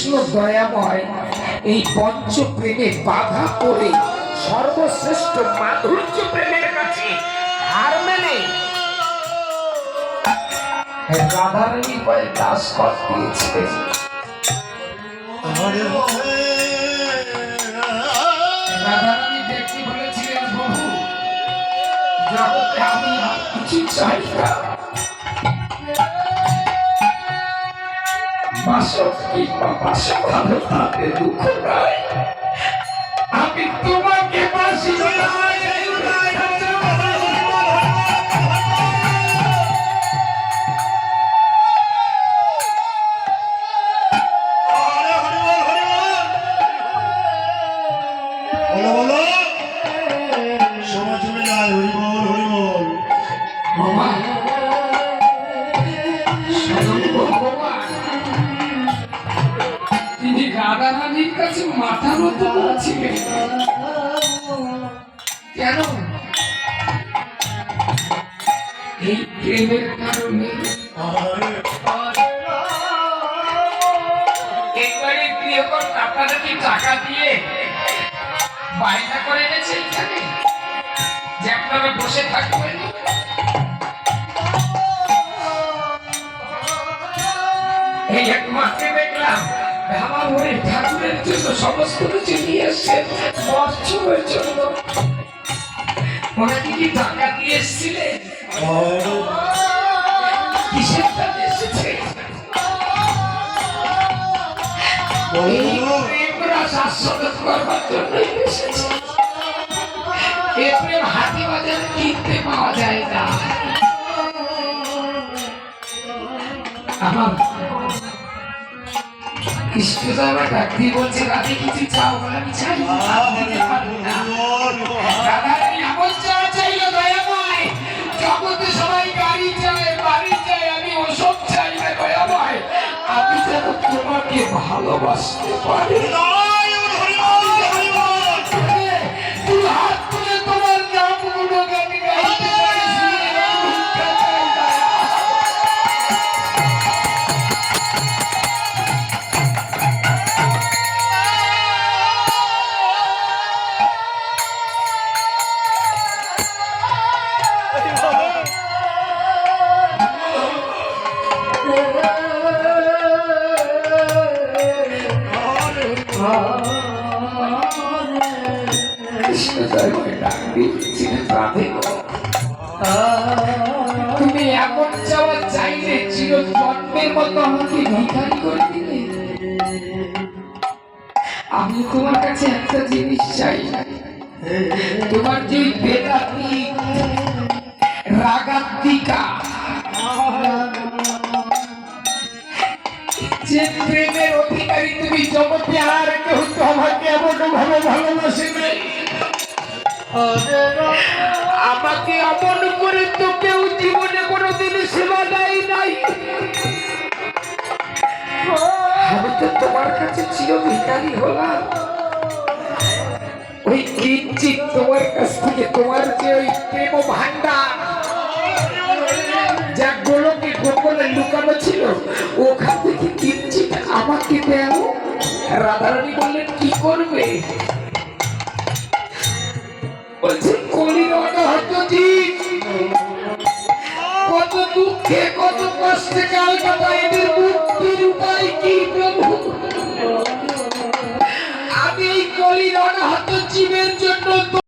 কৃষ্ণ দয়াময় এই পঞ্চ প্রেমে বাধা করে সর্বশ্রেষ্ঠ মাধুর্য প্রেমের কাছে হার মেনে রাধারানী পায়ে দাস কর দিয়েছে। রাধারানী দেখতে বলেছিলেন, প্রভু জগতে আমি আর কিছু চাই না, বাসক কিংবা বাসভালোতাতে দুঃখ নাই, আমি তোমাকে বাসি রাধারানীর কাছে মাথা নত করেছিলেন। কেন? এই প্রেমের কারণে। একবারে প্রিয়কর আপনারা কি টাকা দিয়ে বায়না করে এনেছে এখানে যে আপনারা বসে থাকবেন? এই এক মাসে দেখলাম আমার ওই ঠাকুরের জন্য সমস্ত কিছু নিয়ে এসছেন, মৎসবের জন্য। ওনাকে কি টাকা দিয়ে এসেছিলেন? কিসের টাকা এসেছে? এই প্রেমরা শাশ্বত করবার জন্য এসেছে। এই প্রেম হাতি বাজারে কিনতে পাওয়া যায় না। আমার কৃষ্ণদার ডাকি বলছে, রাধে কিছু চাও? বলে আমি চাই না। রাধারানী এমন চাওয়া চাইলো দয়াময়, জগতে সবাই গাড়ি চায়, বাড়ি চায়, আমি ওসব চাই না দয়াময়, আমি যেন তোমাকে ভালোবাসতে পারি। তুই হাত তুলে তোমার নাম গুণগান গাইতে তুমি এমন চাওয়া চাইলে চির জন্মের মতো আমাকে ভিখারি করে দিলে। আমি তোমার কাছে একটা জিনিস চাই, তোমার যে বেদান্তিক রাগাত্মিকা যে প্রেমের অধিকারী তুমি জগতে আর কেউ তোমাকে এমন ভাবে ভালোবাসে নাই, আমাকে অমন করে তো কেউ জীবনে কোনোদিন সেবা দেয় নাই। আমি তো তোমার কাছে চির ভিখারি হলাম। ওই কিঞ্চিত তোমার কাছ থেকে তোমার যে ওই প্রেম ভান্ডার যা গোলকে গোপনে লুকানো ছিল, ওখান থেকে কিঞ্চিত আমাকে দেও। রাধারানী বললেন, কি করবে? বলছে, কলির অনাহত জীব কত দুঃখে কত কষ্টে কাল কাটায়, এদের মুক্তির উপায় কি প্রভু? আমি এই কলির অনাহত জীবের জন্য